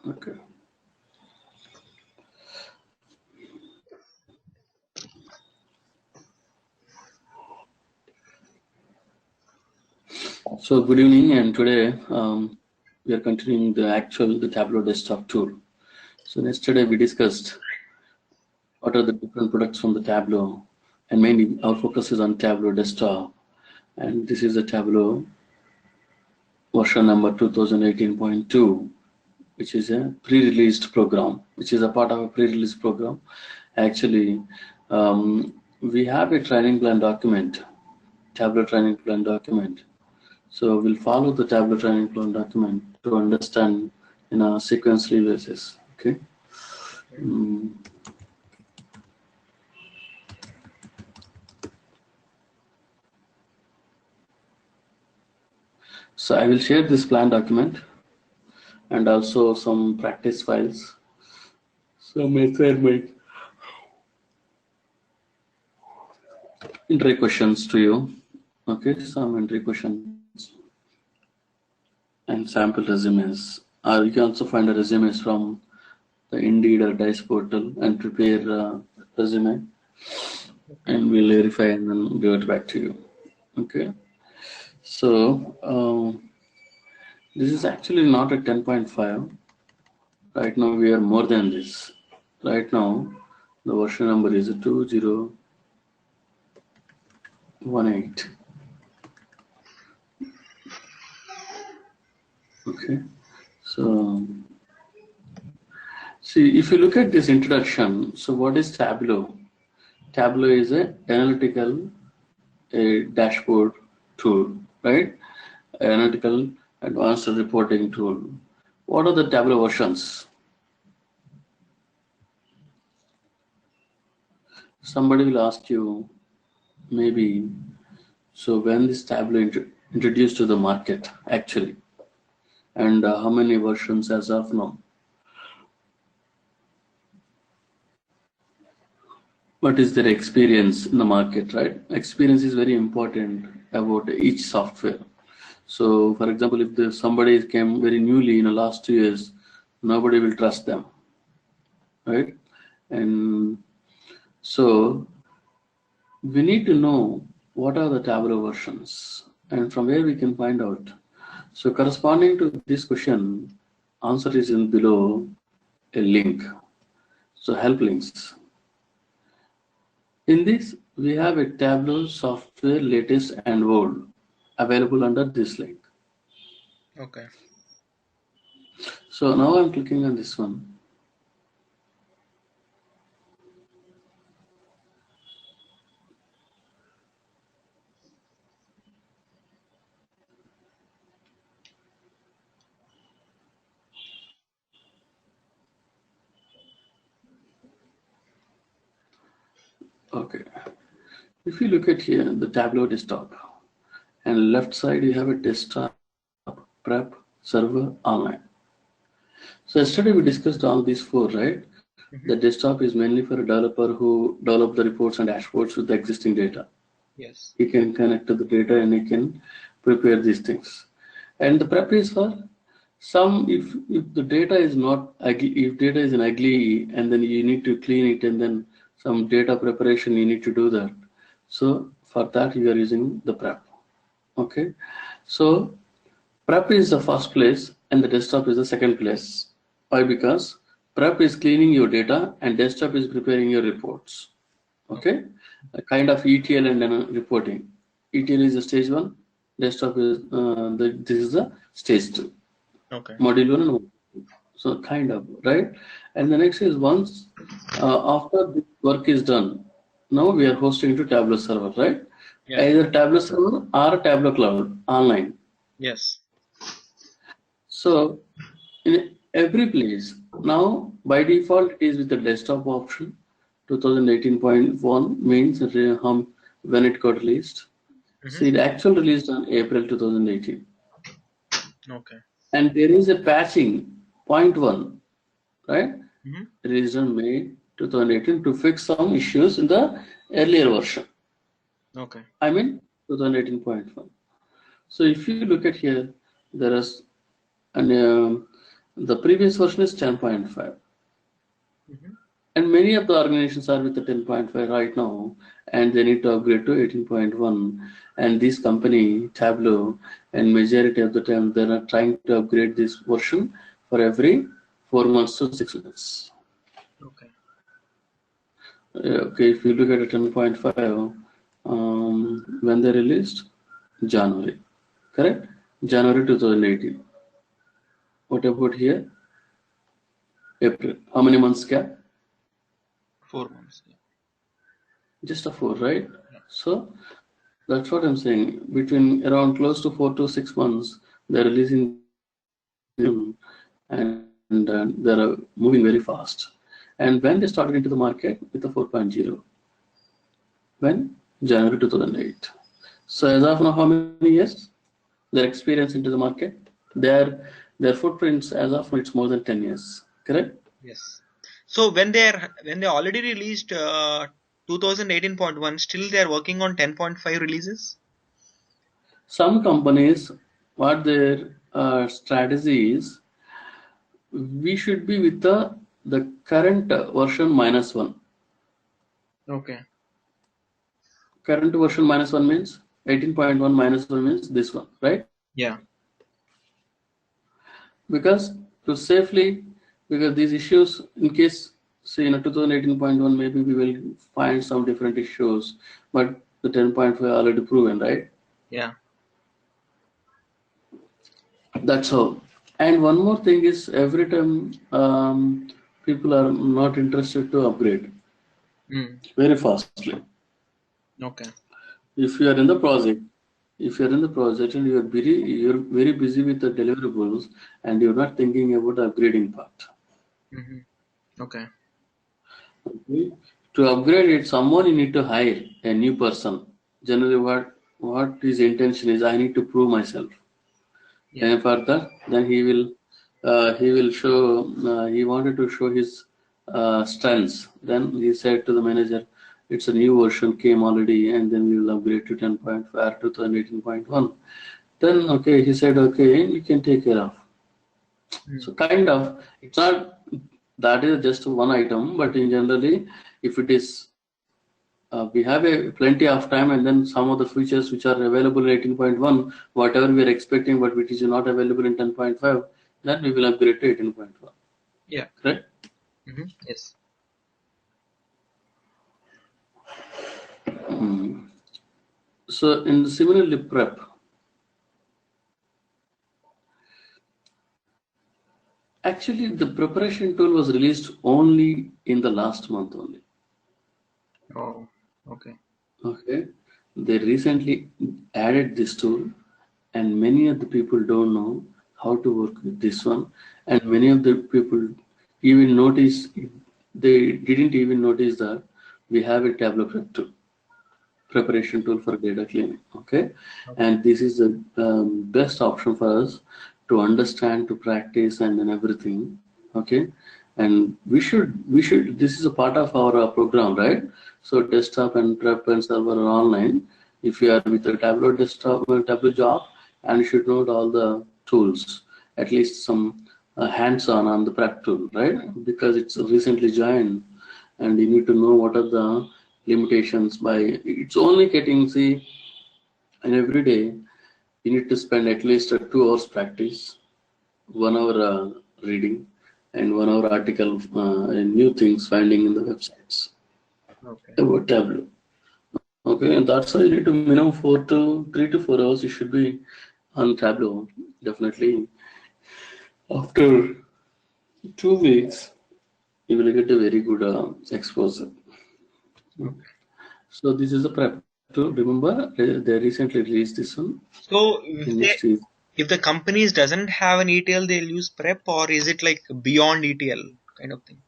Okay. So good evening, and today we are continuing the Tableau desktop tool. So yesterday we discussed what are the different products from the Tableau, and mainly our focus is on Tableau desktop. And this is the Tableau version number 2018.2, which is a pre-released program, which is a part of a pre-release program. Actually, we have a training plan document, Tableau training plan document. So we'll follow the Tableau training plan document to understand in a sequentially basis. Okay. So I will share this plan document and also some practice files. Some assignment entry questions to you. Okay, some entry questions and sample resumes. You can also find the resumes from the Indeed or Dice portal and prepare a resume, and we'll verify and then give it back to you. Okay. So this is actually not a 10.5. Right now we are more than this. Right now the version number is 2018. Okay. So see, if you look at this introduction, so what is Tableau? Tableau is a analytical dashboard tool, right? Analytical advanced reporting tool. What are the Tableau versions? Somebody will ask you, maybe, so when this Tableau introduced to the market actually, and how many versions as of now? What is their experience in the market, right? Experience is very important about each software. So for example, if somebody came very newly in the last 2 years, nobody will trust them, right? And so we need to know what are the Tableau versions and from where we can find out. So corresponding to this question, answer is in below a link. So help links. In this, we have a Tableau software latest and old available under this link. Okay. So now I'm clicking on this one. Okay. If you look at here, the Tableau desktop, and left side you have a desktop, prep, server, online. So yesterday we discussed all these four, right? The desktop is mainly for a developer who develop the reports and dashboards with the existing data. Yes. He can connect to the data and he can prepare these things. And the prep is for some, if the data is not ugly, if data is an ugly, and then you need to clean it, and then some data preparation you need to do that. So for that you are using the prep. Okay. So prep is the first place and the desktop is the second place. Why? Because prep is cleaning your data and desktop is preparing your reports. Okay. A kind of ETL and then reporting. ETL is the stage 1. Desktop is this is the stage 2. Okay. Module 1 and module 2. So kind of, right? And the next is once after this work is done, now we are hosting to Tableau server, right? Yeah. Either Tableau server or Tableau cloud online. Yes. So in every place, now by default it is with the desktop option. 2018.1 means when it got released. See, the actual released on April 2018. Okay. And there is a patching 0.1, right? Released on May 2018 to fix some issues in the earlier version. Okay. I mean 2018.1. So if you look at here, there is an The previous version is 10.5. And many of the organizations are with the 10.5 right now, and they need to upgrade to 18.1. And this company, Tableau, and majority of the time they are trying to upgrade this version for every 4 months to 6 months. Okay. Okay, if you look at a 10.5, when they released, January, correct? January 2018. What about here? April. How many months gap? 4 months. Yeah. Just a 4, right? Yeah. So that's what I'm saying. Between around close to 4 to 6 months, they're releasing and they're moving very fast. And when they started into the market with the 4.0, when January 2008. So as of now, how many years? Their experience into the market, their footprints as of now it's more than 10 years. Correct? Yes. So when they already released 2018.1, still they are working on 10.5 releases. Some companies, what their strategy is, we should be with the current version -1. Okay. Current version -1 means 18.1 -1 means this one, right? Yeah. Because to safely, because these issues, in case say in a 2018.1, maybe we will find some different issues, but the 10.5 already proven, right? Yeah. That's how. And one more thing is every time people are not interested to upgrade very fastly. Okay. If you are in the project, and you're very busy with the deliverables and you're not thinking about the upgrading part. Okay. Okay. To upgrade it, someone you need to hire a new person. Generally, what his intention is, I need to prove myself. Yeah. And further, then he will show. He wanted to show his strengths. Then he said to the manager, "It's a new version came already, and then we will upgrade to 10.5 to 18.1." Then okay, he said, "Okay, you can take care of." So kind of, it's not that is just one item, but in generally, if it is, we have a plenty of time, and then some of the features which are available in 18.1, whatever we are expecting, but which is not available in 10.5, then we will upgrade to 18.1. Yeah. Correct? Yes. So in similarly prep, actually the preparation tool was released only in the last month only. Oh. Okay. Okay, they recently added this tool, and many of the people don't know how to work with this one, and many of the people even notice they didn't even notice that we have a Tableau prep tool, preparation tool for data cleaning. Okay, and this is the best option for us to understand, to practice, and then everything. Okay, and we should this is a part of our program, right? So desktop and prep and server are online. If you are with a Tableau desktop or Tableau job, and you should know all the tools, at least some hands-on on the prep tool, right? Because it's recently joined, and you need to know what are the limitations. By it's only getting, see, and every day you need to spend at least 2 hours practice, 1 hour reading, and 1 hour article and new things finding in the websites Okay. about Tableau. Okay, and that's why you need to minimum 3 to 4 hours. You should be on Tableau. Definitely, after 2 weeks, you will get a very good exposure. So this is a prep tool. Remember, they recently released this one. So If the companies doesn't have an ETL, they'll use prep, or is it like beyond ETL kind of thing?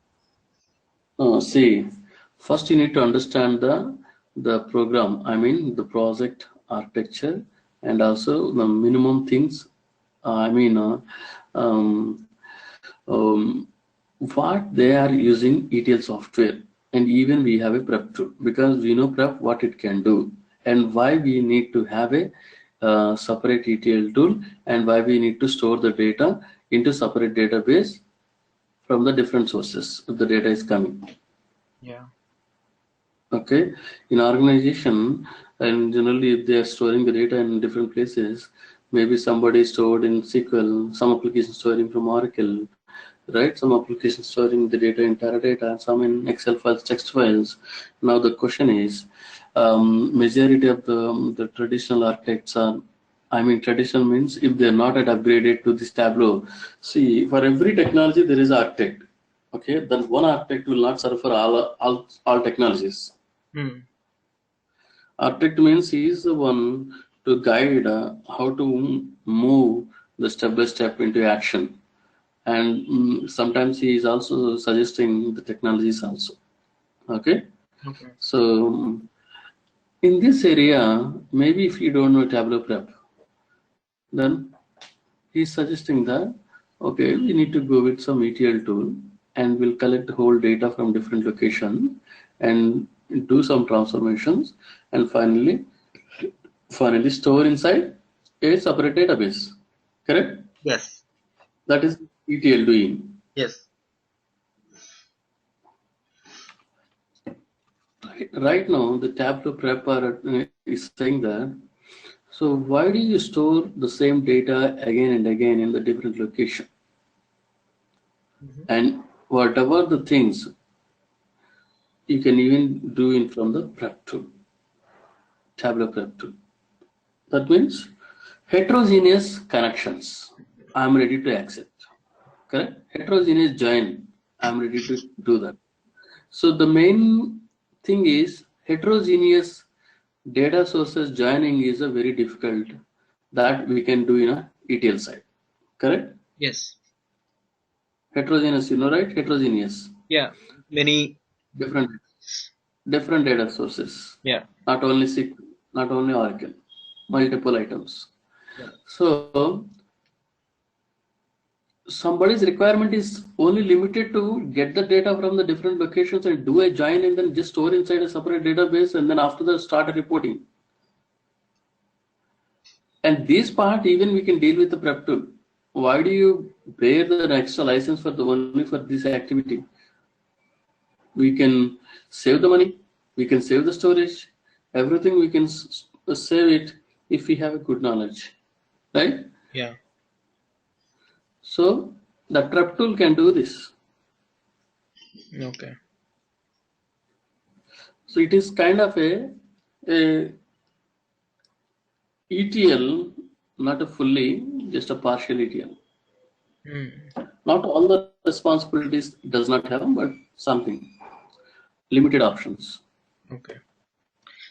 see, first you need to understand the program. I mean the project architecture, and also the minimum things. I mean, um, what they are using ETL software, and even we have a prep tool because we know prep what it can do and why we need to have a separate ETL tool, and why we need to store the data into separate database from the different sources if the data is coming. Yeah. Okay, in organization, and generally if they are storing the data in different places, maybe somebody stored in SQL, some applications storing from Oracle, right? Some applications storing the data in Teradata, some in Excel files, text files. Now the question is, majority of the traditional architects are, I mean, traditional means if they're not yet upgraded to this Tableau. See, for every technology there is an architect. Okay, then one architect will not serve for all technologies. Architect means he is the one to guide how to move the step by step into action, and sometimes he is also suggesting the technologies also. Okay, Okay. so in this area, maybe if you don't know Tableau prep, then he's suggesting that okay, we need to go with some ETL tool and we'll collect the whole data from different locations and do some transformations, and finally store inside a separate database. Correct? Yes. That is ETL doing. Yes. Right now, the Tableau prepper is saying that. So why do you store the same data again and again in the different location? And whatever the things you can even do in from the prep tool, Tableau prep tool. That means heterogeneous connections. I'm ready to accept. Correct? Heterogeneous join. I'm ready to do that. So the main thing is heterogeneous data sources joining is a very difficult that we can do in a ETL side. Correct? Yes. Heterogeneous, you know, right? Heterogeneous. Yeah. Many Different data sources. Yeah. Not only SQL, not only Oracle, multiple items. Yeah. So somebody's requirement is only limited to get the data from the different locations and do a join and then just store inside a separate database and then after that start reporting. And this part even we can deal with the prep tool. Why do you bear the extra license for the only for this activity? We can save the money, we can save the storage, everything we can save it if we have a good knowledge, right? Yeah. So the prep tool can do this. Okay. So it is kind of a ETL, not a fully, just a partial ETL. Not all the responsibilities does not have, but something. Limited options. Okay.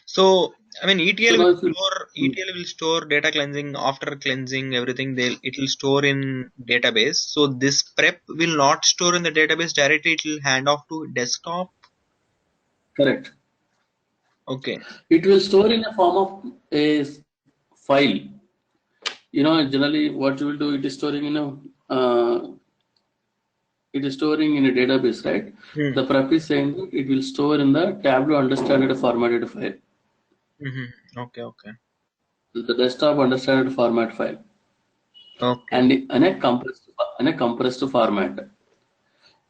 So I mean ETL So will store data cleansing after cleansing everything. It will store in database. So this prep will not store in the database directly. It will hand off to desktop. correct. Okay. It will store in a form of a file. You know, generally what you will do, it is storing in a database, right? The prep is saying that it will store in the Tableau understanded formatted file. Okay. Okay. The desktop understanded format file. Okay. And in a compressed format.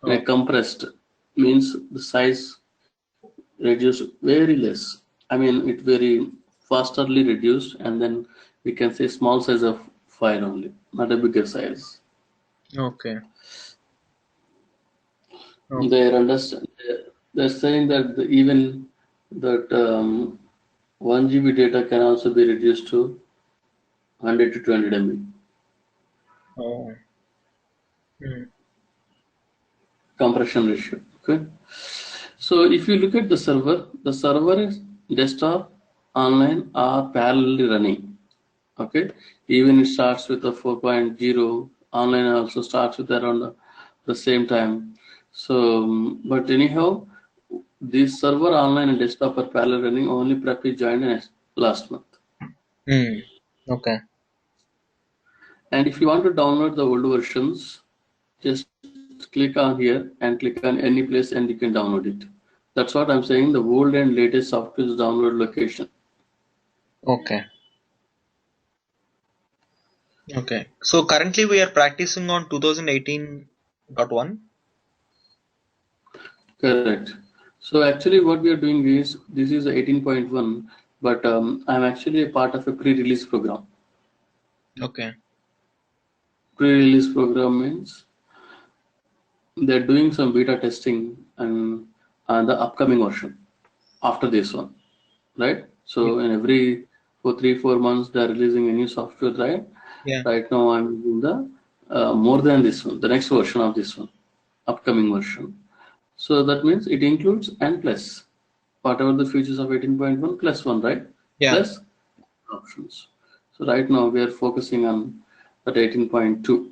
In a compressed means the size reduced very less. I mean, it very fasterly reduced, and then we can say small size of file only, not a bigger size. Okay. They're saying that even that 1 GB data can also be reduced to 100 to 200 MB. Oh. Compression ratio. Okay. So if you look at the server is desktop, online are parallelly running. Okay. Even it starts with a 4.0. Online also starts with around the same time. So, but anyhow, this server, online and desktop are parallel running. Only prep is joined in last month. Okay. And if you want to download the old versions, just click on here and click on any place and you can download it. That's what I'm saying. The old and latest software download location. Okay. Okay. So currently we are practicing on 2018.1. Correct. So actually what we are doing is, this is 18.1, but I'm actually a part of a pre-release program. Okay. Pre-release program means they're doing some beta testing and on the upcoming version after this one, right? So in every for 3-4 months they're releasing a new software, right? Yeah. Right now I'm in the more than this one, the next version of this one, upcoming version. So that means it includes and plus whatever the features of 18.1 plus one, right? Yeah. Plus options. So right now we are focusing on that 18.2.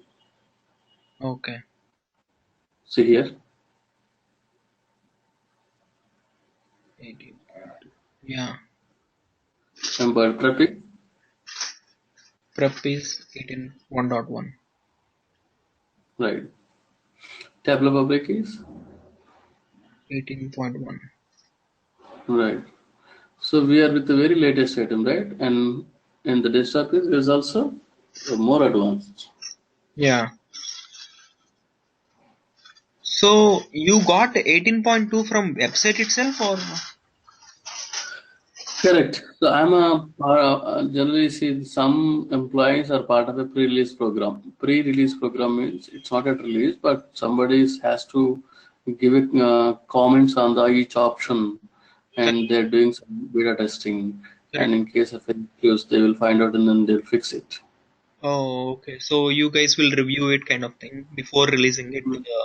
Okay. See here, 18.2. Yeah. embed traffic, Prep is 18.1.1. right? Tableau public is 18.1. right. So we are with the very latest item, right? And in the desktop is also more advanced. Yeah. So you got 18.2 from website itself or? Correct. So I'm a generally see some employees are part of a pre-release program. Pre-release program means it's not yet released, but somebody has to give it comments on the each option, and they're doing some beta testing. And Correct. in case of issues, they will find out and then they'll fix it. Oh, okay. So you guys will review it kind of thing before releasing it to the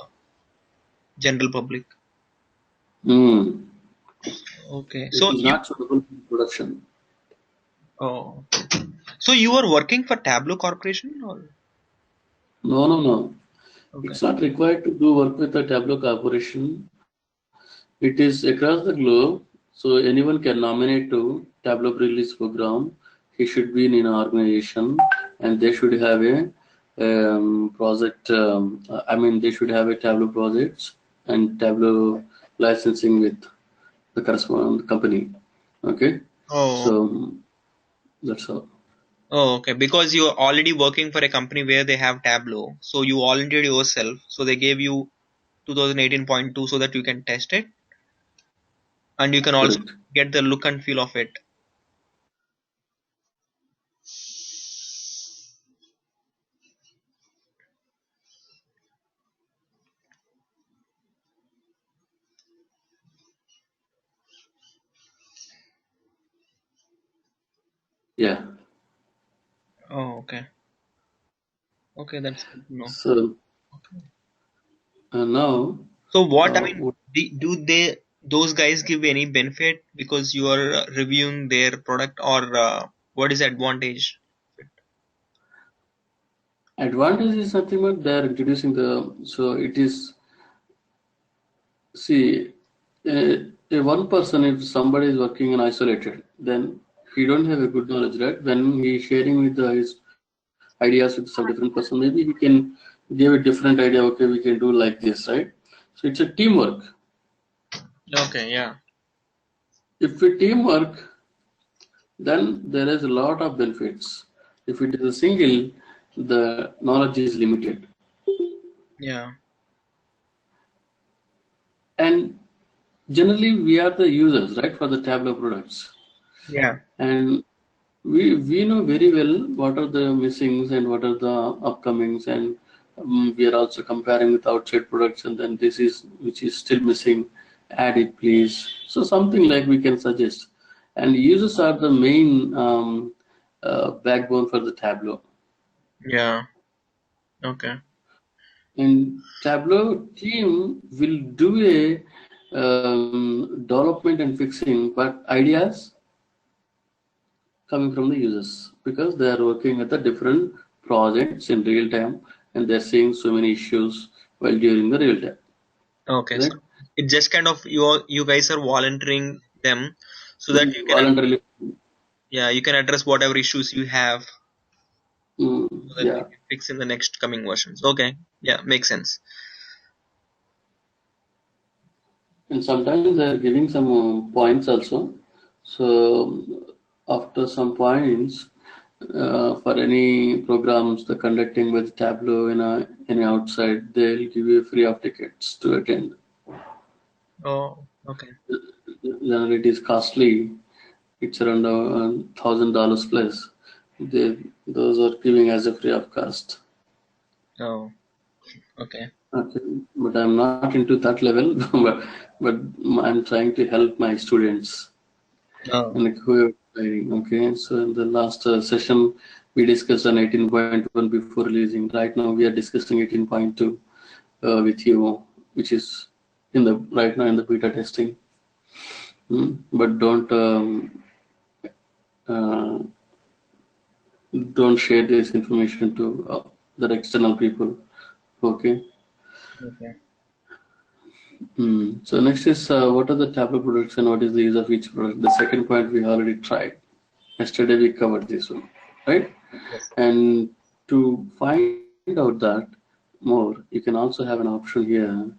general public. Mm. Okay. It So is you, not suitable for production. oh, so you are working for Tableau Corporation or? No, no, no. Okay. It's not required to do work with a Tableau corporation. It is across the globe, so anyone can nominate to Tableau release program. He should be in an organization, and they should have a project. I mean, they should have a Tableau projects and Tableau licensing with the corresponding company. Okay, Oh, so that's all. oh, okay. Because you are already working for a company where they have Tableau, so you volunteered yourself. So they gave you 2018.2 so that you can test it, and you can also Correct. get the look and feel of it. Yeah. Oh, okay. Okay, that's good to know. So now, So what I mean, uh, do they those guys give any benefit because you are reviewing their product or what is the advantage? advantage is nothing but they are introducing the, so it is, see, one person, if somebody is working in isolated, then he don't have a good knowledge, right? When he is sharing with his ideas with some different person, maybe he can give a different idea. Okay, we can do like this, right? So it's a teamwork. Okay, yeah, If we teamwork, then there is a lot of benefits. If it is a single, the knowledge is limited. yeah, And generally, we are the users, right, for the Tableau products. yeah. And we know very well what are the missings and what are the upcomings, and we are also comparing with outside products, and then this is which is still missing, add it please. So something like we can suggest, and users are the main backbone for the Tableau. Yeah. Okay. And Tableau team will do a development and fixing, but ideas coming from the users, because they are working at the different projects in real time, and they're seeing so many issues while during the real time, Okay. So right? it's just kind of you guys are volunteering them so that you can Voluntarily. yeah, you can address whatever issues you have so that we Yeah, can fix in the next coming versions. Okay. Yeah, makes sense. and sometimes they're giving some points also. So after some points, for any programs the conducting with Tableau in any outside, they'll give you free of tickets to attend. Oh, okay. Generally, it is costly. It's around $1,000 plus. Those are giving as a free of cost. Oh, okay. Okay, but I'm not into that level. but I'm trying to help my students Oh, and who are training. Okay, so in the last session we discussed on 18.1 before releasing. Right now we are discussing 18.2 with you, which is in the right now in the beta testing. But uh, don't share this information to the external people. Okay. okay. So next is what are the Tableau products and what is the use of each product? The second point we already tried. Yesterday we covered this one, right? Yes. And to find out that more, you can also have an option here.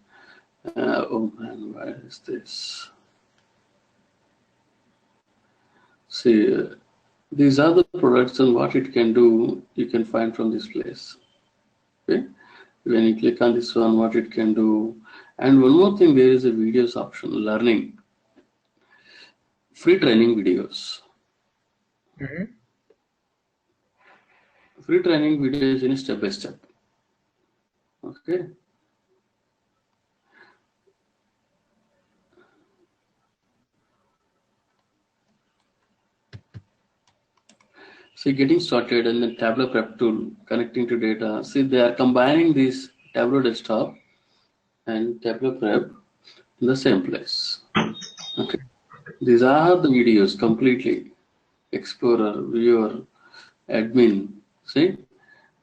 Oh man, where is this? See, these are the products and what it can do, you can find from this place. Okay? When you click on this one, what it can do. And one more thing, there is a videos option, learning, free training videos. Mm-hmm. Free training videos in step by step. Okay. So getting started and the Tableau prep tool connecting to data. See, they are combining this Tableau desktop and Tableau prep in the same place. Okay. These are the videos completely. Explorer, viewer, admin. See,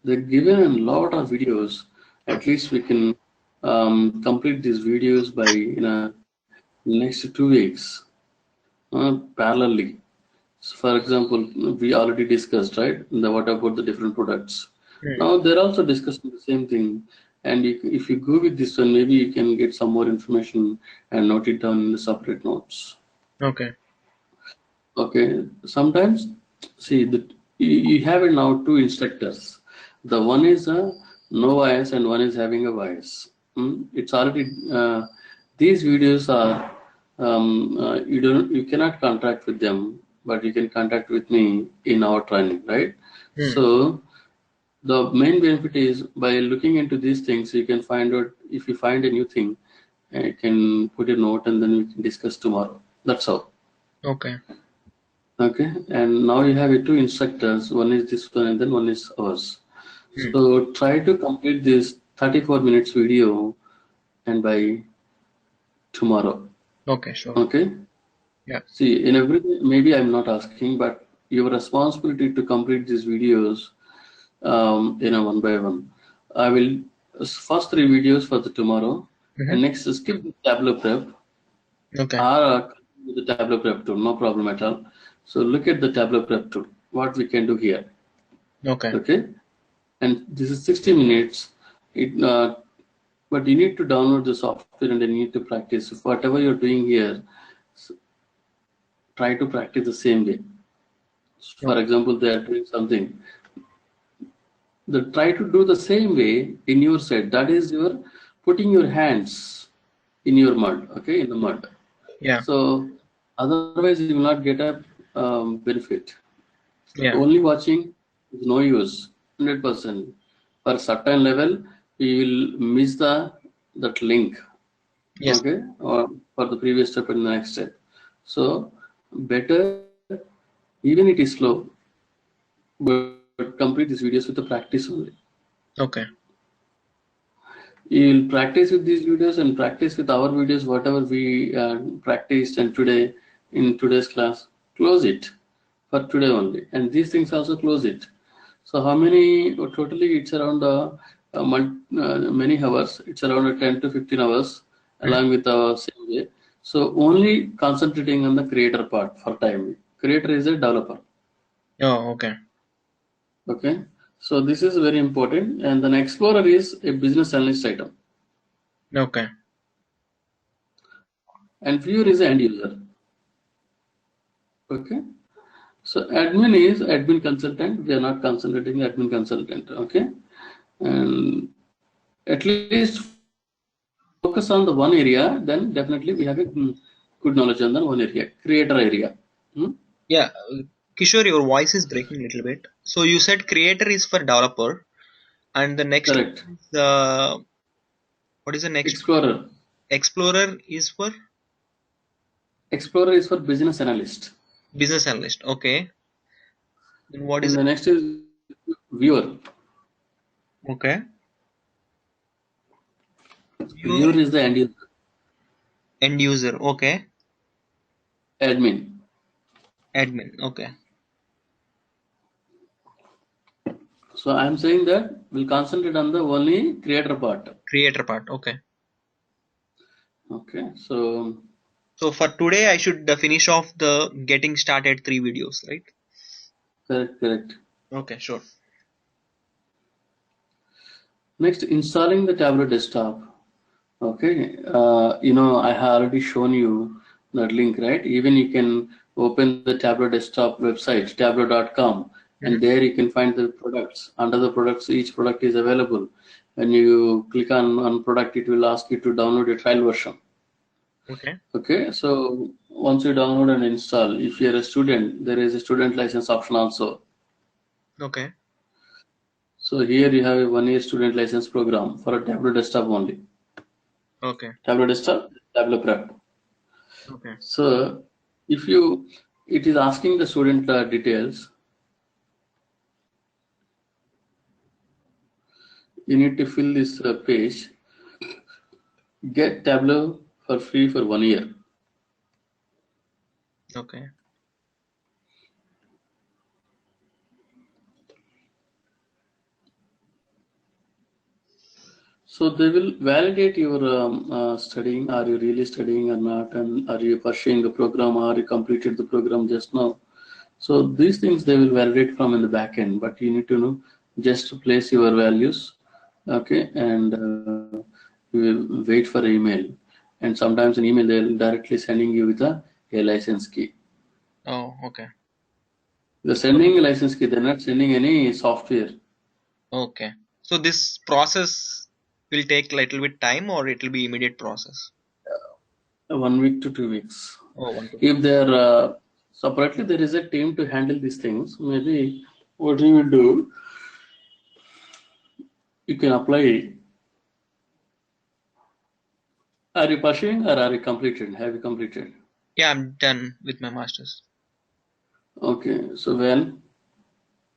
they're given a lot of videos. At least we can complete these videos by next 2 weeks parallelly. So for example, we already discussed, right? What about the different products? Now they're also discussing the same thing. And if you go with this one, maybe you can get some more information and note it down in the separate notes. Okay. Okay. Sometimes, see, you have it now two instructors. The one is no bias and one is having a bias. It's already these videos are you cannot contact with them, but you can contact with me in our training, right? So the main benefit is by looking into these things, you can find out if you find a new thing, you can put a note and then we can discuss tomorrow. That's all. Okay. Okay, and now you have two instructors. One is this one, and then one is ours. So try to complete this 34 minutes video, and by tomorrow. Okay, sure. Okay. Yeah. See, in everything, maybe I'm not asking, but your responsibility to complete these videos, one by one. I will first three videos for the tomorrow, and Mm-hmm. next skip the Tableau prep Okay. or the Tableau prep tool, no problem at all. So look at the Tableau prep tool. What we can do here. Okay. Okay, and this is 60 minutes. But you need to download the software and you need to practice. If whatever you're doing here, try to practice the same way. For example, they are doing something. Try to do the same way in your side. That is your putting your hands in your mud, okay, in the mud. Yeah. So otherwise you will not get a benefit. Yeah. Only watching is no use, 100%. For certain level, you will miss that link, Yes. okay, or for the previous step and the next step. So better, even it is slow, but complete these videos with the practice only. Okay. You will practice with these videos and practice with our videos, whatever we practiced and today in today's class. Close it for today only, and these things also close it. So how many? Totally, it's around many hours. It's around 10 to 15 hours, along with the same way. So only concentrating on the creator part for time. Creator is a developer. Oh, okay. Okay. So this is very important. And then explorer is a business analyst item. Okay. And viewer is an end user. Okay. So admin is admin consultant. We are not consulting admin consultant. Okay, and at least focus on the one area. Then definitely we have a good knowledge on the one area, creator area. Hmm? Yeah, Kishore, your voice is breaking a little bit. So you said creator is for developer, and the next Correct. one is what is the next one? Explorer. Explorer is for Explorer is for business analyst. business analyst. Okay. Then what is And it? the next is viewer. Okay. Viewer, Viewer is the end user. end user. Okay. Admin. Admin. Okay. So I'm saying that we'll concentrate on the only creator part. Creator part. Okay. Okay. So So for today, I should finish off the getting started 3 videos, right? correct. Okay, sure. Next, installing the Tableau desktop. Okay. I have already shown you that link, right? Even you can open the Tableau desktop website, tableau.com, and there you can find the products. Under the products, each product is available. When you click on product, it will ask you to download a trial version. Okay. Okay, so once you download and install, if you're a student, there is a student license option also. Okay. So here you have a 1-year student license program for a Tableau desktop only. Okay. Tableau desktop, Tableau prep. Okay. So if it is asking the student details, you need to fill this page. Get Tableau for free for 1 year. Okay. So they will validate your studying. Are you really studying or not? And are you pursuing the program? Or you completed the program just now? So these things they will validate from in the back end, but you need to know just to place your values, okay, and you will wait for email. And sometimes an email they'll directly sending you with a license key. Oh, okay. They're sending a license key. They're not sending any software. Okay. So this process will take little bit time or it will be immediate process? 1 week to 2 weeks. Oh, 1 to 2. If they're separately, there is a team to handle these things. Maybe what you will do, you can apply. Are you pursuing or are you completed? Have you completed? Yeah, I'm done with my master's. Okay, so when?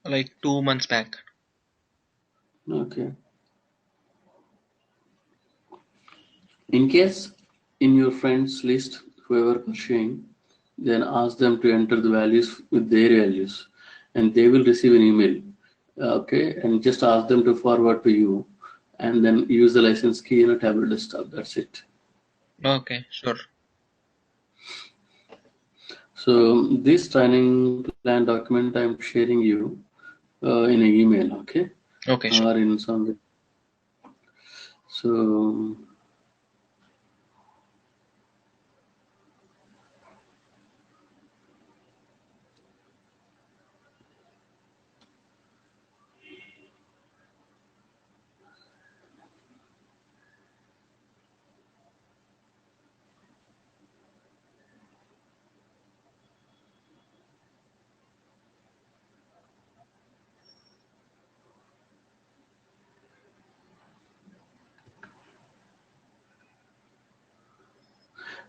Like 2 months back. Okay. In case in your friends list, whoever pursuing, then ask them to enter the values with their values, and they will receive an email. Okay, and just ask them to forward to you, and then use the license key in a Tableau desktop. That's it. Okay, sure. So this training plan document I'm sharing you in an email, okay, Okay, sure. or in some way. So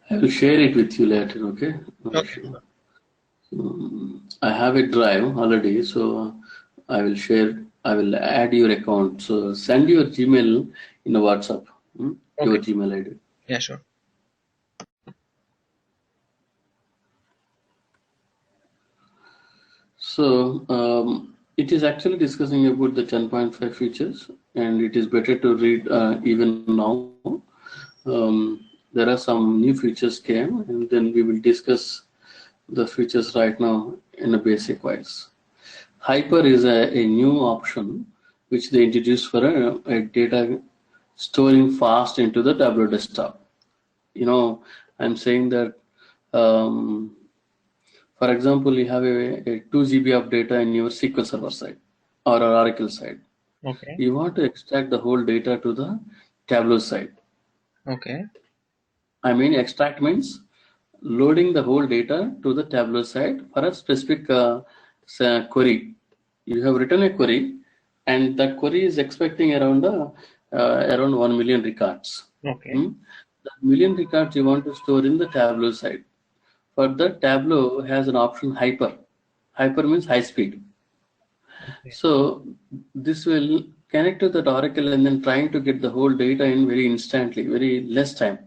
I will share it with you later, okay? Okay. Sure. I have a drive already, so I will share. I will add your account. So send your Gmail in a WhatsApp. Your Okay. Gmail ID. Yeah, sure. So it is actually discussing about the 10.5 features, and it is better to read even now. There are some new features came, and then we will discuss the features right now in a basic wise. Hyper is a new option which they introduced for a data storing fast into the Tableau desktop. I'm saying that, For example, you have a 2 GB of data in your SQL Server side or Oracle side. Okay. You want to extract the whole data to the Tableau side. Okay. I mean, extract means loading the whole data to the Tableau side for a specific query. You have written a query, and that query is expecting around 1 million records. Okay. That million records you want to store in the Tableau side. For that, Tableau has an option hyper. Hyper means high speed. Okay. So this will connect to that Oracle and then trying to get the whole data in very instantly, very less time.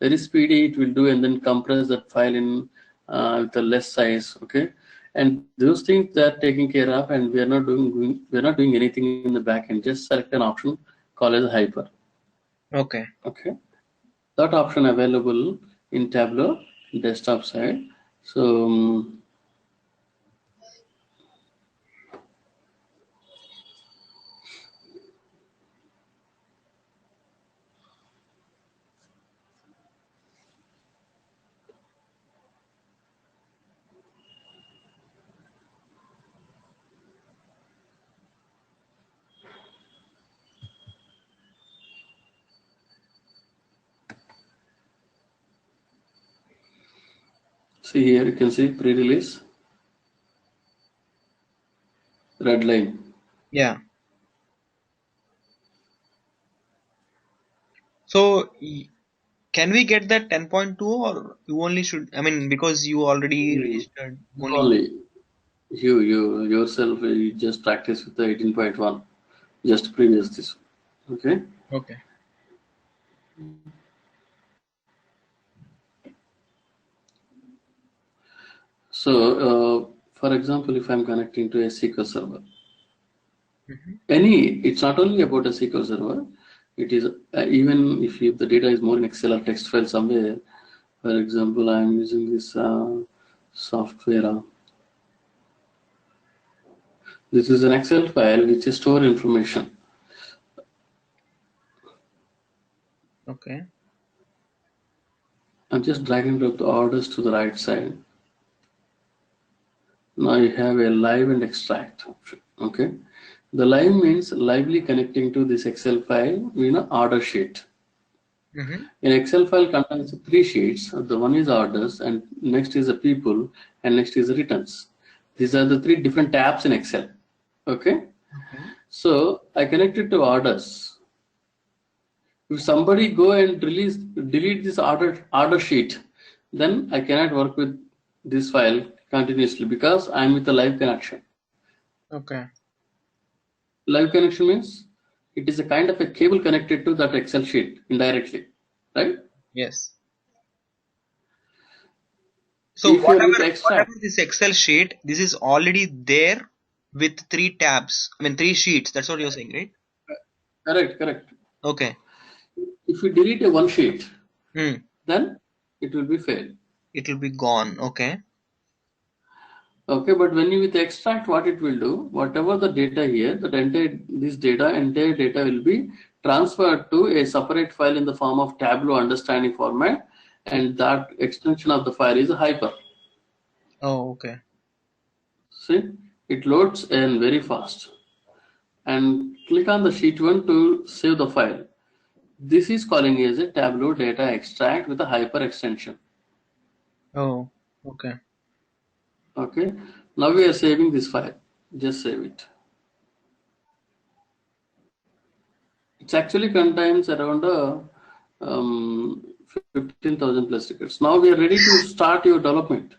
Very speedy it will do, and then compress that file in with a less size. Okay, and those things they are taken care of, and we are not doing anything in the back end. Just select an option called as hyper. Okay. Okay, that option available in Tableau desktop side. So see here you can see pre-release red line. Yeah. So can we get that 10.2, or you only should, I mean, because you already registered only. Only you yourself you just practice with the 18.1, just previous this. Okay. Okay. So for example, if I'm connecting to a SQL server, it's not only about a SQL server. It is even if the data is more in Excel or text file somewhere. For example, I'm using this software. This is an Excel file which is store information. Okay. I'm just dragging up the orders to the right side. Now you have a live and extract option. Okay. The live means lively connecting to this Excel file in an order sheet. An Excel file contains 3 sheets. The one is orders, and next is the people, and next is the returns. These are the 3 different tabs in Excel. Okay. So I connected to orders. If somebody go and delete this order sheet, then I cannot work with this file continuously because I'm with a live connection. Okay. Live connection means it is a kind of a cable connected to that Excel sheet indirectly, right? Yes. So If you're with whatever extract, this Excel sheet, this is already there with 3 tabs. I mean 3 sheets. That's what you're saying, right? correct. Okay. If you delete a one sheet, Hmm. then it will be failed. It will be gone. Okay. Okay, but when you with extract, what it will do, whatever the data here, entire data will be transferred to a separate file in the form of Tableau understanding format, and that extension of the file is hyper. Oh, okay. See, it loads and very fast. And click on the sheet 1 to save the file. This is calling as a Tableau data extract with a hyper extension. Oh, okay. Okay, now we are saving this file. Just save it. It actually contains around 15,000 plus records. Now we are ready to start your development.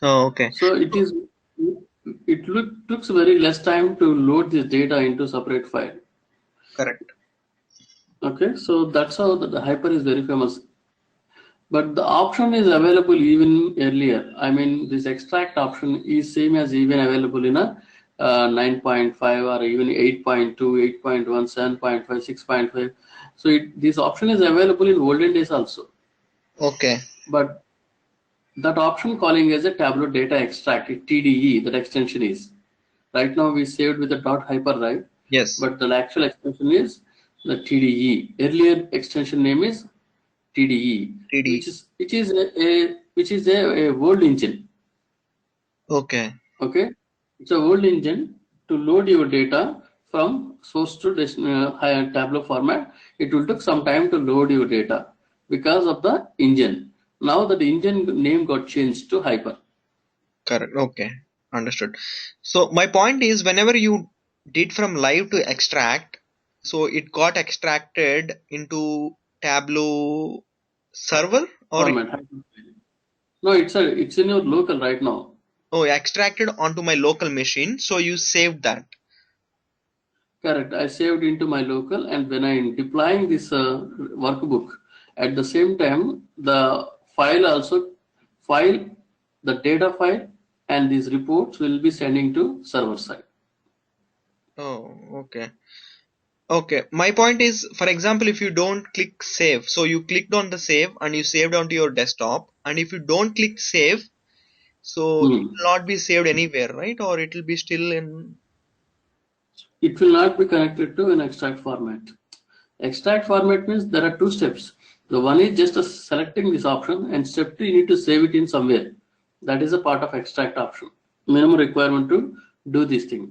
Oh, okay. So it looks very less time to load this data into separate file. Correct. Okay, so that's how the hyper is very famous. But the option is available even earlier. I mean, this extract option is same as even available in a 9.5 or even 8.2, 8.1, 7.5, 6.5. So this option is available in olden days also. Okay. But that option calling as a Tableau data extract, TDE, that extension is. Right now we saved with the .hyper, right? Yes. But the actual extension is the TDE. Earlier extension name is TDE, TD. which is a world engine. Okay. Okay, it's a old engine to load your data from source to higher Tableau format. It will take some time to load your data because of the engine. Now that engine name got changed to Hyper. Correct. Okay. Understood. So my point is, whenever you did from live to extract, so it got extracted into Tableau server, or Format. No, it's in your local right now. oh, extracted onto my local machine. So you saved that. Correct. I saved into my local, and when I'm deploying this workbook, at the same time, the file also file the data file and these reports will be sending to server side. Oh, okay. Okay. My point is, for example, if you don't click save, so you clicked on the save and you saved onto your desktop, and if you don't click save, so it Hmm. will not be saved anywhere, right? Or it will be still in. It will not be connected to an extract format. Extract format means there are two steps. The one is just selecting this option, and step two, you need to save it in somewhere. That is a part of extract option. Minimum requirement to do this thing.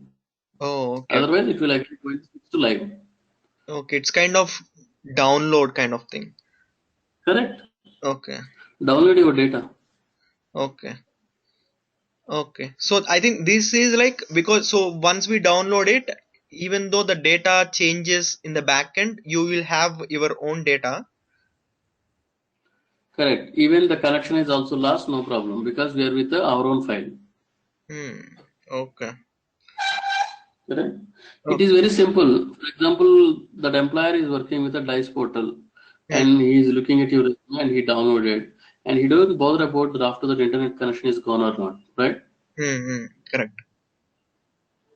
Oh, okay. Otherwise, it will actually go to live. Okay. It's kind of download kind of thing. Correct. Okay. Download your data. Okay. Okay. So I think this is like, because so once we download it, even though the data changes in the backend, you will have your own data. Correct. Even the connection is also lost, no problem, because we are with our own file. Hmm. Okay. Correct. It Okay. is very simple. For example, that employer is working with a DICE portal Hmm. and he is looking at your resume and he downloaded and he doesn't bother about that after that internet connection is gone or not, right? Hmm. Hmm. Correct.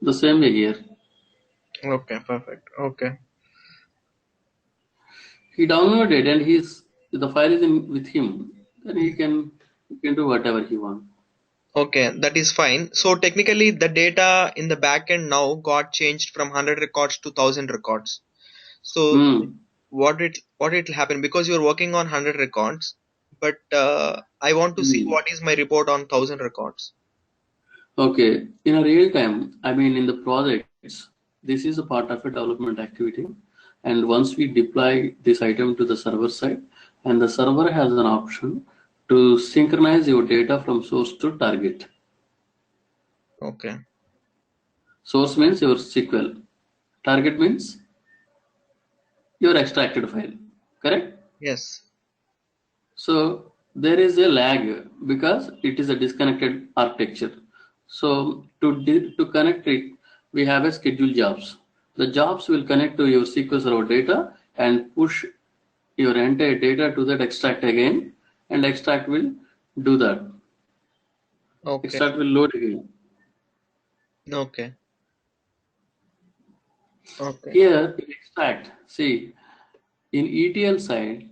The same way here. Okay. Perfect. Okay. He downloaded and the file is in with him. Then he can do whatever he wants. Okay. That is fine. So technically, the data in the backend now got changed from 100 records to 1000 records. So Hmm. what it will happen, because you're working on 100 records, but I want to see Hmm. what is my report on 1000 records. Okay. In a real time, I mean in the projects, this is a part of a development activity. And once we deploy this item to the server side, and the server has an option to synchronize your data from source to target. Okay. Source means your SQL. Target means your extracted file. Correct? Yes. So there is a lag because it is a disconnected architecture. So to connect it, we have a schedule jobs. The jobs will connect to your SQL Server data and push your entire data to that extract again, and extract will do that. Okay. Extract will load again. Okay. Okay. Here in extract, see in ETL side,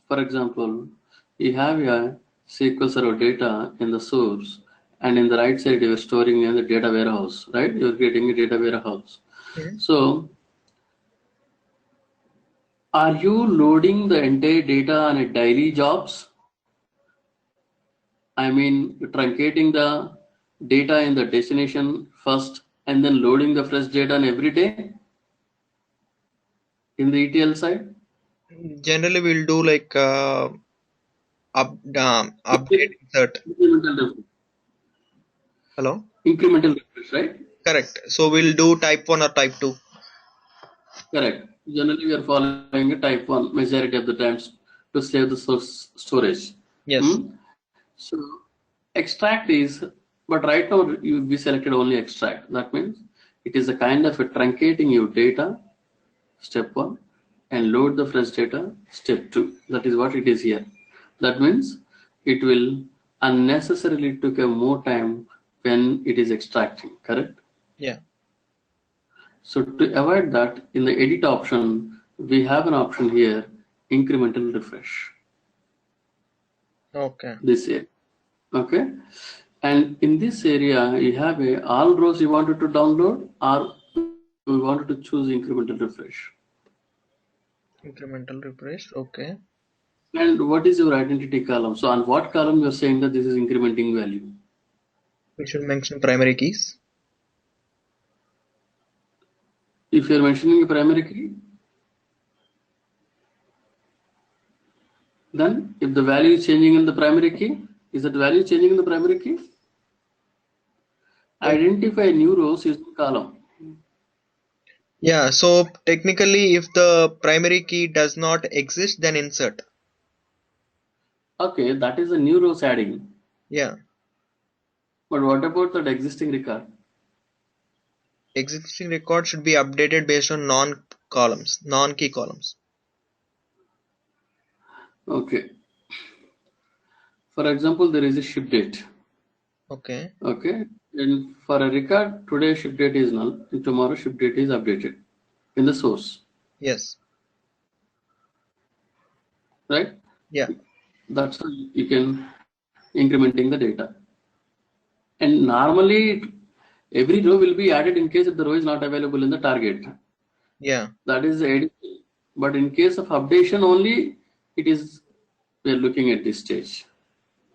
for example, you have your SQL Server data in the source, and in the right side you are storing in the data warehouse, right? You are creating a data warehouse. Hmm. So, are you loading the entire data on a daily jobs? I mean, truncating the data in the destination first, and then loading the fresh data on every day in the ETL side? Generally, we'll do like update insert. Incremental refresh. Hello. Incremental refresh, right? Correct. So we'll do type 1 or type 2. Correct. Generally, we are following a type 1 majority of the times to save the source storage. Yes. Hmm? So, extract is, but right now we selected only extract. That means it is a kind of a truncating your data, step 1, and load the fresh data, step 2. That is what it is here. That means it will unnecessarily take a more time when it is extracting, correct? Yeah. So to avoid that, in the edit option, we have an option here, incremental refresh, Okay. this area, okay? And in this area, you have all rows you wanted to download or we wanted to choose incremental refresh. Incremental refresh. Okay. And what is your identity column? So on what column you're saying that this is incrementing value? We should mention primary keys. If you're mentioning a primary key, then if the value is changing in the primary key, is that value changing in the primary key? Identify new rows using column. Yeah, so technically if the primary key does not exist, then insert. Okay, that is a new rows adding. Yeah. But what about that existing record? Existing record should be updated based on non-key columns. Okay. For example, there is a ship date. Okay. Okay. And for a record, today ship date is null, and tomorrow ship date is updated in the source. Yes. Right? Yeah. That's how you can incrementing the data. And normally every row will be added in case if the row is not available in the target. Yeah. That is the addition. But in case of updation only, it is we are looking at this stage.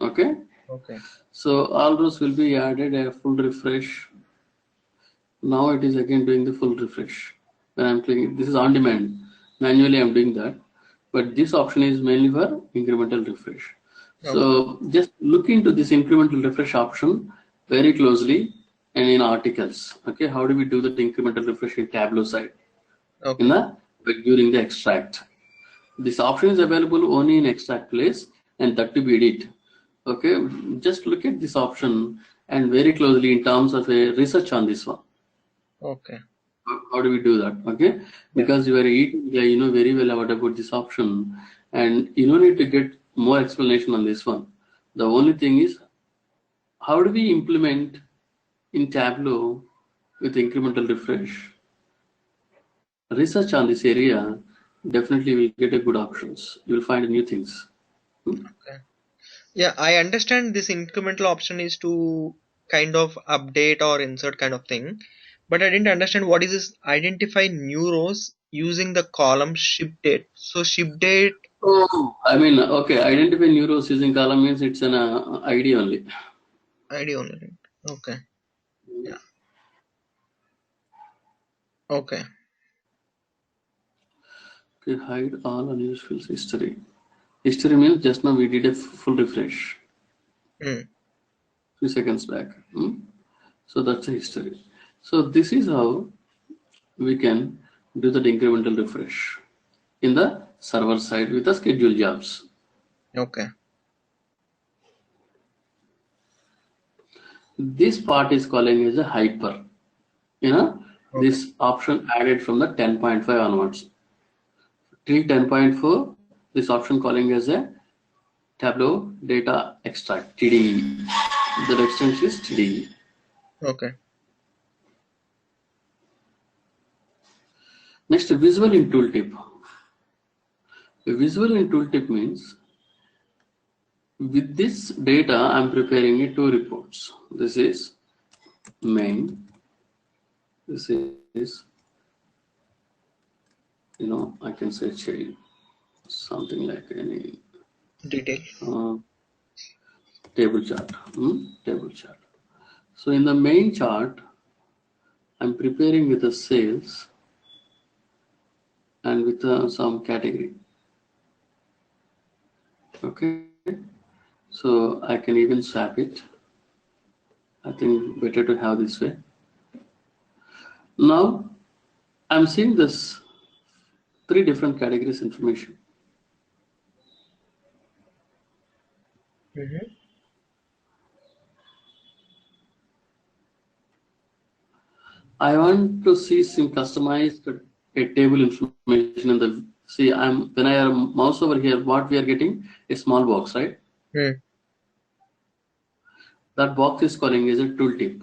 Okay. Okay. So all rows will be added a full refresh. Now it is again doing the full refresh. When I'm clicking, this is on demand. Manually I'm doing that. But this option is mainly for incremental refresh. So just look into this incremental refresh option very closely and in articles. Okay, how do we do that incremental refresh in Tableau side? Okay. In the during the extract. This option is available only in extract place and that to be edit. Okay, just look at this option and very closely in terms of a research on this one. Okay. How do we do that? Okay, because you are eating, yeah, you know very well about this option, and you don't need to get more explanation on this one. The only thing is, how do we implement in Tableau with incremental refresh? Research on this area, definitely will get a good options. You will find new things. Okay. Yeah, I understand this incremental option is to kind of update or insert kind of thing, but I didn't understand what is this identify new rows using the column ship date. So ship date Oh, I mean, okay, identify new rows using column means it's an ID only. ID only. Right? Okay. Yeah. Okay. Okay, hide all unused fields history. History means just now we did a full refresh. Few seconds back. So that's a history. So this is how we can do that incremental refresh in the server side with the scheduled jobs. Okay. This part is calling as a hyper. This option added from the 10.5 onwards. Till 10.4, this option calling as a Tableau data extract TDE. The extension is TDE. Okay. Next, visual in tooltip. Visual in tooltip means with this data I'm preparing two reports. This is main. This is, I can say child, something like any Detail. table chart. Table chart. So in the main chart, I'm preparing with the sales and with some category. Okay, so I can even swap it. I think better to have this way. Now I'm seeing this 3 different categories information. I want to see some customized a table information in the when I have mouse over here, what we are getting a small box, right? That box is calling as a tooltip.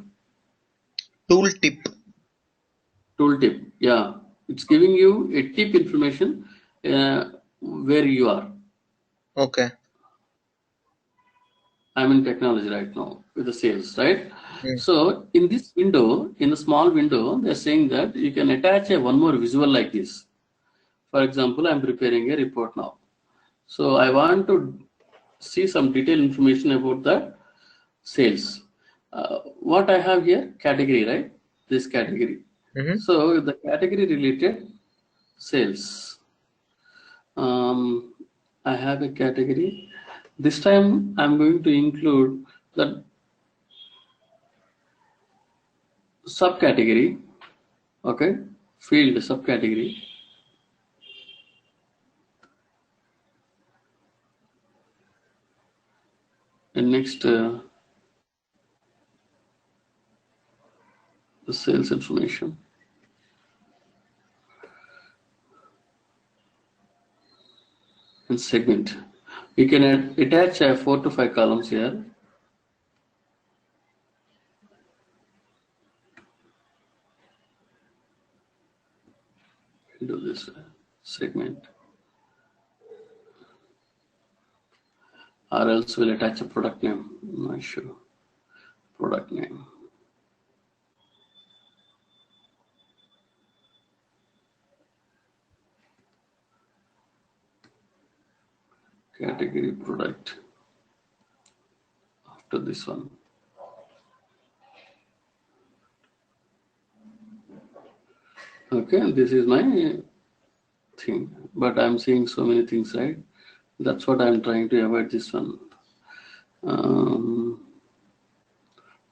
Tooltip, yeah. It's giving you a tip information where you are. Okay. I'm in technology right now with the sales, right? So in this window, in the small window, they're saying that you can attach one more visual like this. For example, I'm preparing a report now. So I want to see some detailed information about the sales. What I have here, category, right? This category. So the category related sales. I have a category. This time I'm going to include the subcategory, okay, field subcategory. And next, the sales information. And segment. We can attach 4 to 5 columns here. Do this segment. Or else we'll attach a product name. I'm not sure. Product name. Category product. After this one. Okay, this is my thing. But I'm seeing so many things, right? That's what I'm trying to avoid this one.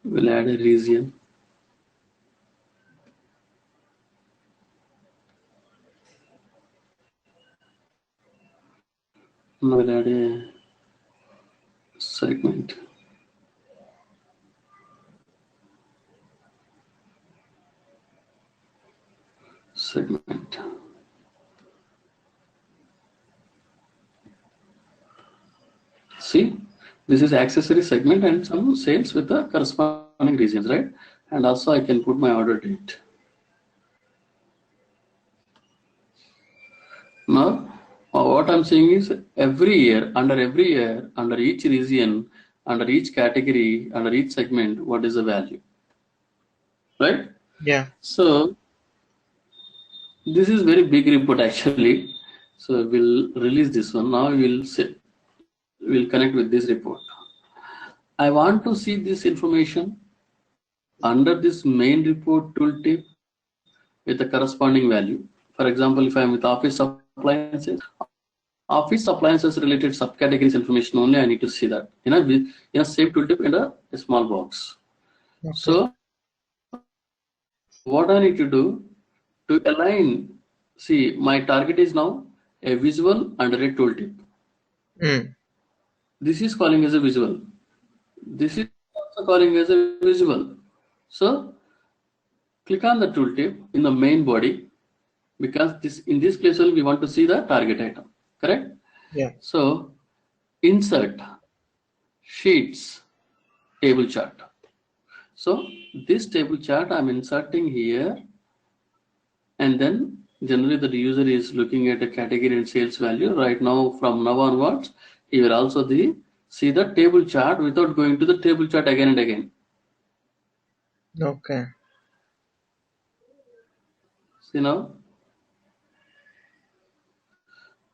We'll add a region. We'll add a segment. Segment. See, this is accessory segment and some sales with the corresponding regions, right? And also I can put my order date. Now, what I'm saying is every year, under each region, under each category, under each segment, what is the value, right? Yeah. So this is very big report actually. So we'll release this one. Now we'll connect with this report. I want to see this information under this main report tooltip with the corresponding value. For example, if I'm with office appliances related subcategories information only, I need to see that. Same tooltip in a small box. Okay. So what I need to do to align, see, my target is now a visual under a tooltip. This is calling as a visual. This is also calling as a visual. So click on the tooltip in the main body, because in this place only we want to see the target item, correct? Yeah. So insert sheets table chart. So this table chart I'm inserting here, and then generally the user is looking at a category and sales value. Right now, from now onwards, he will also see the table chart without going to the table chart again and again. Okay. See now?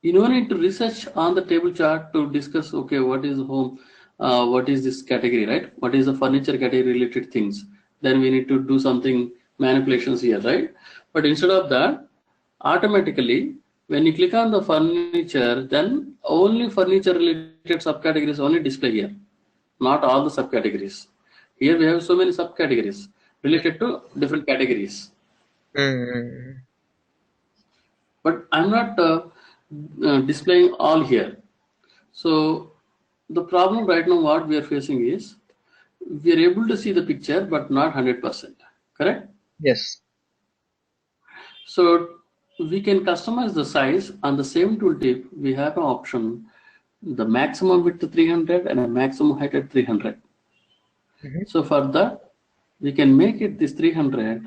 You don't need to research on the table chart to discuss, okay, what is home, what is this category, right? What is the furniture category related things? Then we need to do something manipulations here, right? But instead of that, automatically, when you click on the furniture, then only furniture related subcategories only display here, not all the subcategories. Here we have so many subcategories related to different categories. But I'm not displaying all here. So the problem right now what we are facing is we are able to see the picture but not 100%, correct? Yes. So we can customize the size. On the same tooltip we have an option, the maximum width to 300 and a maximum height at 300. So for that we can make it this 300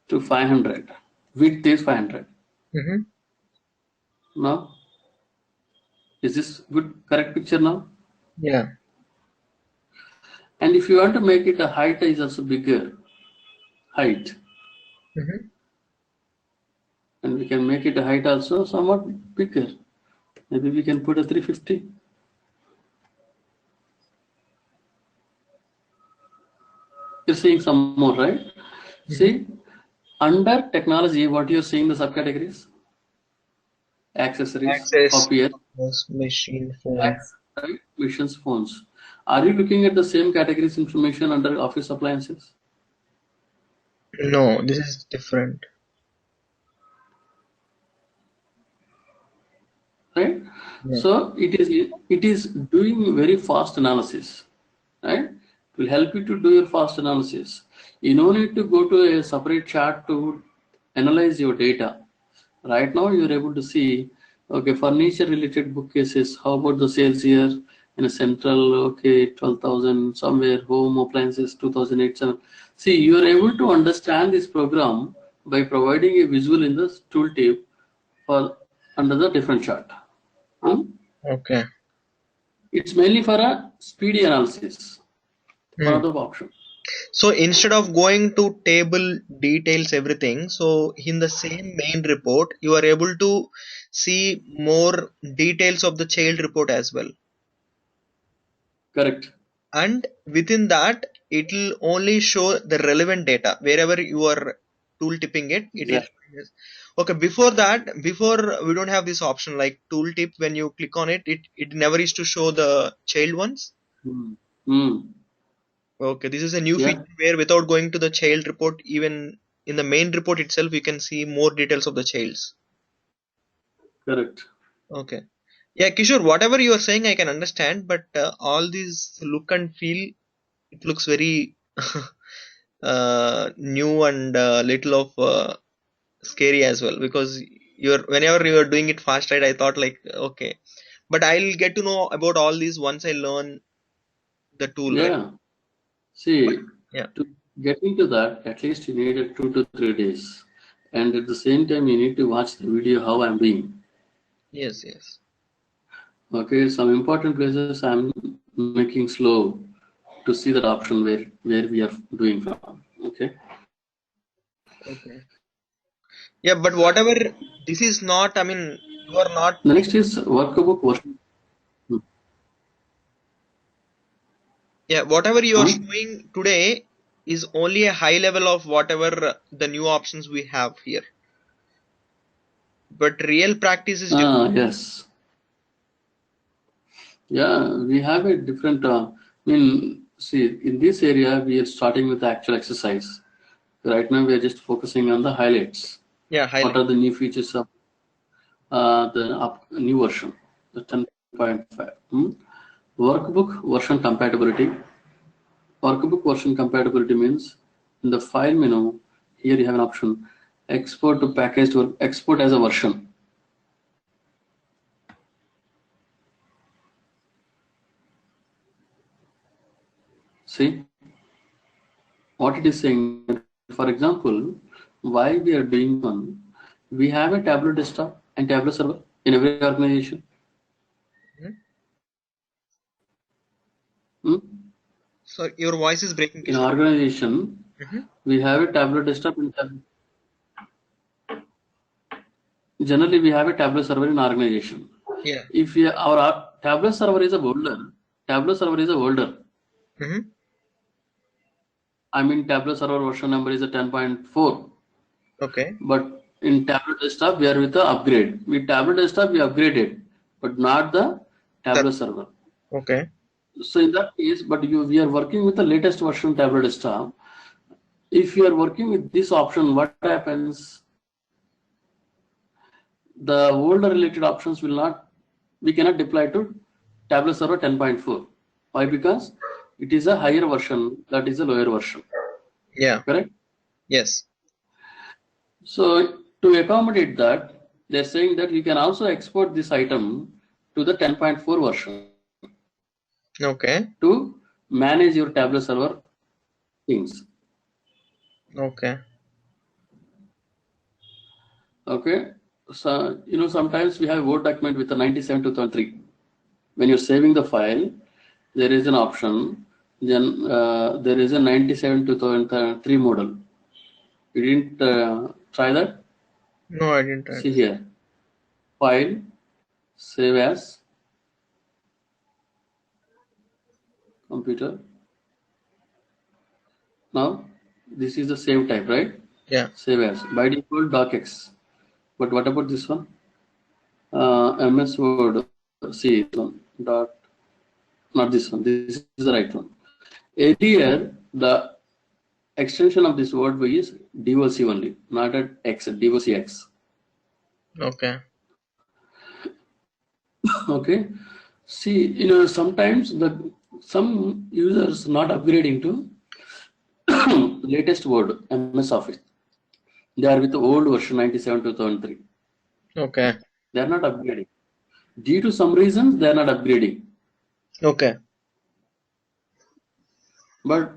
to 500. Width is 500. Now, is this good, correct picture now? Yeah. And if you want to make it, a height is also bigger, height. And we can make it a height also somewhat bigger. Maybe we can put a 350. You're seeing some more, right? See, under technology, what you're seeing the subcategories? Accessories, Access, copier, machine, phone. fax, right? Machines, phones. Are you looking at the same categories information under office appliances? No, this is different. Right? Yeah. So it is doing very fast analysis, right? It will help you to do your fast analysis. You no need to go to a separate chart to analyze your data. Right now, you're able to see, okay, furniture related bookcases. How about the sales here in a central? Okay, 12,000 somewhere. Home appliances 2008 7. See, you are able to understand this program by providing a visual in the tooltip for under the different chart. Hmm? Okay. It's mainly for a speedy analysis. One Hmm. of the option. So instead of going to table details everything, so in the same main report, you are able to see more details of the child report as well. Correct. And within that, it will only show the relevant data wherever you are tooltipping it. It is Exactly. okay. Before that, before we don't have this option like tooltip. When you click on it, it never is to show the child ones. Hmm. Hmm. Okay, this is a new Yeah. feature where without going to the child report, even in the main report itself, you can see more details of the childs. Correct. Okay. Yeah, Kishore, whatever you are saying, I can understand, but all these look and feel, it looks very new and little of scary as well because whenever you're doing it fast, right? I thought like, okay, but I'll get to know about all these once I learn the tool, right? Yeah. But See, yeah, to get into that, at least you need a 2 to 3 days. And at the same time, you need to watch the video how I'm doing. yes, yes. Okay, some important places I'm making slow to see that option where we are doing from. Okay. Okay. Yeah, but whatever, this is not, I mean, you are not, The next is workbook version. yeah, whatever you are Hmm? showing today is only a high level of whatever the new options we have here. But real practice is different. Ah, yes. Yeah, we have a different. I mean, see, in this area, we are starting with the actual exercise. Right now, we are just focusing on the highlights. Yeah, What highlight. are the new features of new version, the 10.5? Workbook version compatibility. Workbook version compatibility means in the file menu, here you have an option export to packaged or export as a version. See what it is saying. For example, why we are doing one, we have a Tableau desktop and Tableau server in every organization. Hmm? Hmm? So your voice is breaking, In Kishore. organization, Hmm. we have a Tableau desktop and generally we have a Tableau server in organization. Yeah. If our Tableau server is a folder, Tableau server is a folder. Hmm. I mean, Tableau server version number is a 10.4, Okay. but in Tableau desktop we are with the upgrade. With Tableau desktop we upgraded, but not the That, Tableau server. okay. So in that case, but we are working with the latest version Tableau desktop. If you are working with this option, what happens? The older related options will not, we cannot deploy to Tableau server 10.4. Why? Because it is a higher version, that is a lower version. Yeah. Correct? Yes. So to accommodate that, they're saying that you can also export this item to the 10.4 version Okay. to manage your Tableau server things. Okay. Okay. So, sometimes we have a Word document with a 97 to 2003. When you're saving the file, there is an option. Then there is a 97 to 2003 model. You didn't try that? No, I didn't try See this. here. File, save as, computer. Now, this is the save type, right? Yeah. Save as. By default, docx. But what about this one? MS Word. See this one. Dot. Not this one. This is the right one. Earlier, the extension of this word is doc only, not at x, docx. Okay. Okay. See, sometimes some users not upgrading to latest word MS Office. They are with the old version 97 2003. Okay. They are not upgrading. Due to some reasons, they are not upgrading. Okay. But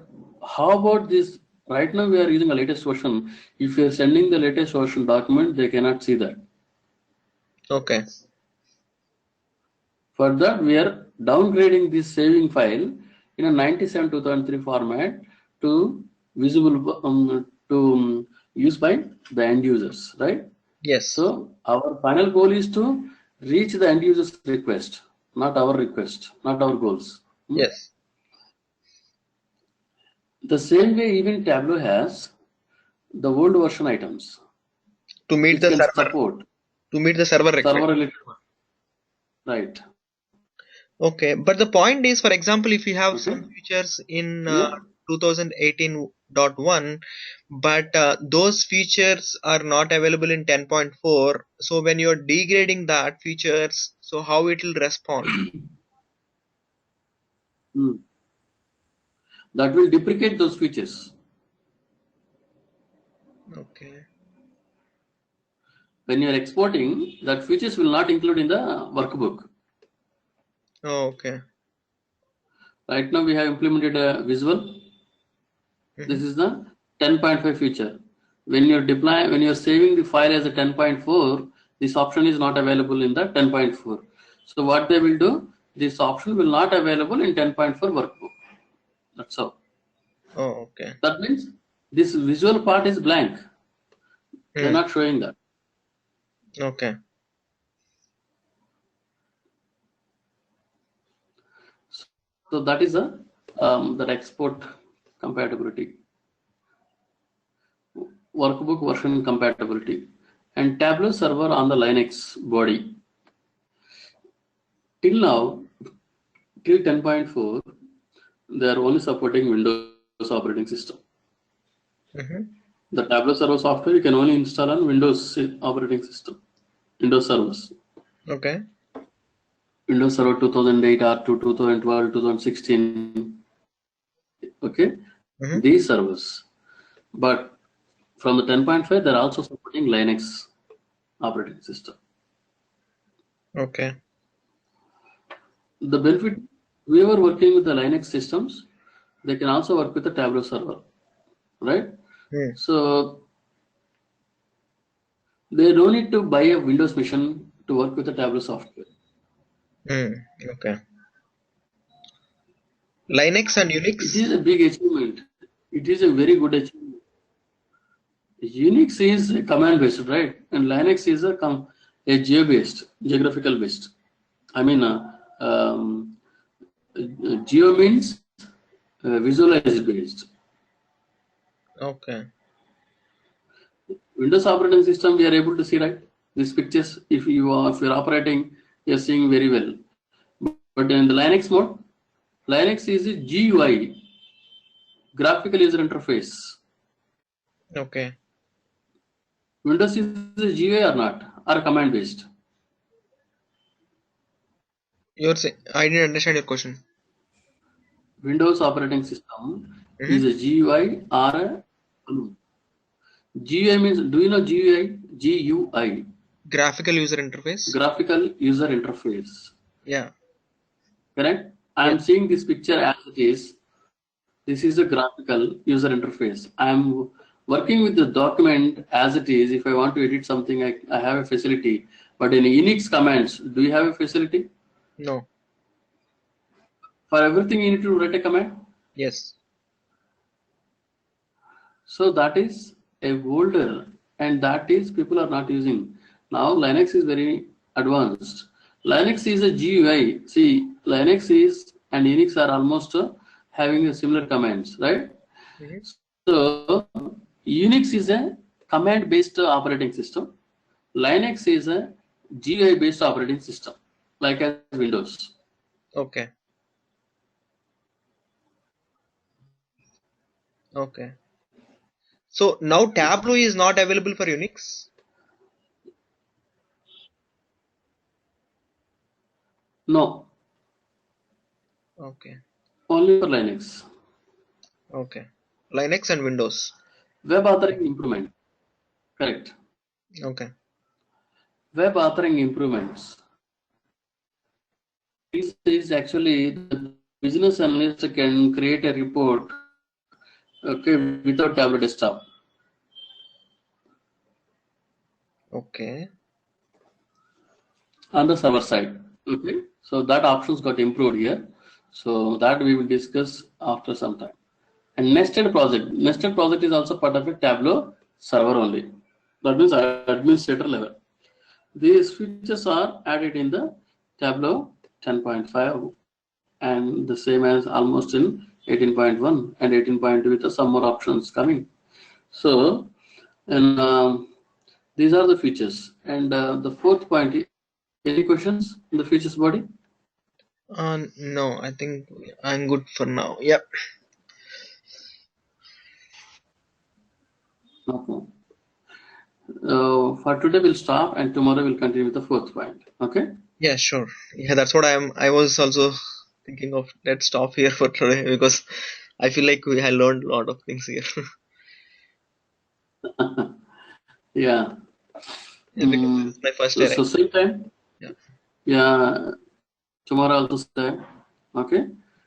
how about this? Right now, we are using a latest version. If you are sending the latest version document, they cannot see that. Okay. For that, we are downgrading this saving file in a 97 2003 format to visible to use by the end users, right? Yes. So our final goal is to reach the end user's request, not our request, not our goals. Yes. The same way, even Tableau has the old version items To meet which the can server. support To meet the server request. server related, right? Okay, but the point is, for example, if you have Okay. some features in Yeah. 2018.1, but those features are not available in 10.4, so when you're degrading that features, so how it will respond? That will deprecate those features. Okay. When you are exporting, that features will not include in the workbook. Oh, okay. Right now we have implemented a visual. This is the 10.5 feature. When you're saving the file as a 10.4, this option is not available in the 10.4. So what they will do, this option will not available in 10.4 workbook. That's all. Oh, okay. That means this visual part is blank. They're not showing that. Okay. So that is that export compatibility, workbook version compatibility, and Tableau server on the Linux body. Till now, till 10.4, they are only supporting Windows operating system. The Tableau server software you can only install on Windows operating system, Windows servers. Okay. Windows Server 2008 or 2012, 2016. Okay, these servers. But from the 10.5, they're also supporting Linux operating system. Okay. The benefit, whoever working with the Linux systems, they can also work with the Tableau server, right? So they don't need to buy a Windows machine to work with the Tableau software. Okay. Linux and Unix? It is a big achievement. It is a very good achievement. Unix is command based, right? And Linux is a geo based, geographical based. I mean, geo means visualized based. Okay. Windows operating system, we are able to see, right? These pictures, if you're operating, you're seeing very well. But in the Linux mode, Linux is a GUI, graphical user interface. Okay. Windows is a GUI or not, or command based? You're saying, I didn't understand your question. Windows operating system is a GUI or a GUI means, do you know GUI? GUI. Graphical user interface. Graphical user interface. Yeah. Correct? I am seeing this picture as it is. This is a graphical user interface. I am working with the document as it is. If I want to edit something, I have a facility. But in Unix commands, do you have a facility? No. For everything, you need to write a command? Yes. So that is a older, and that is people are not using. Now Linux is very advanced. Linux is a GUI. See, Linux is and Unix are almost having a similar commands, right? So Unix is a command-based operating system. Linux is a GUI-based operating system, like as Windows. Okay. Okay. So now Tableau is not available for Unix? No, Okay. only for Linux. Okay. Linux and Windows. Web authoring improvement. Correct. Okay. Web authoring improvements. This is actually the business analyst can create a report, okay, without Tableau desktop Okay. on the server side. Okay, so that options got improved here. So that we will discuss after some time. And nested project. Nested project is also part of a Tableau server only. That means administrator level. These features are added in the Tableau 10.5 and the same as almost in 18.1 and 18.2 with some more options coming. So, and these are the features. And the fourth point, any questions in the features body? No, I think I'm good for now. Yep. Okay. For today we'll stop and tomorrow we'll continue with the fourth point. Okay. Yeah, sure. Yeah, that's what I was also thinking of. Let's stop here for today because I feel like we have learned a lot of things here. Yeah. Yeah, because this is my first day, So right? same time. Yeah. Yeah. Tomorrow also same. Okay.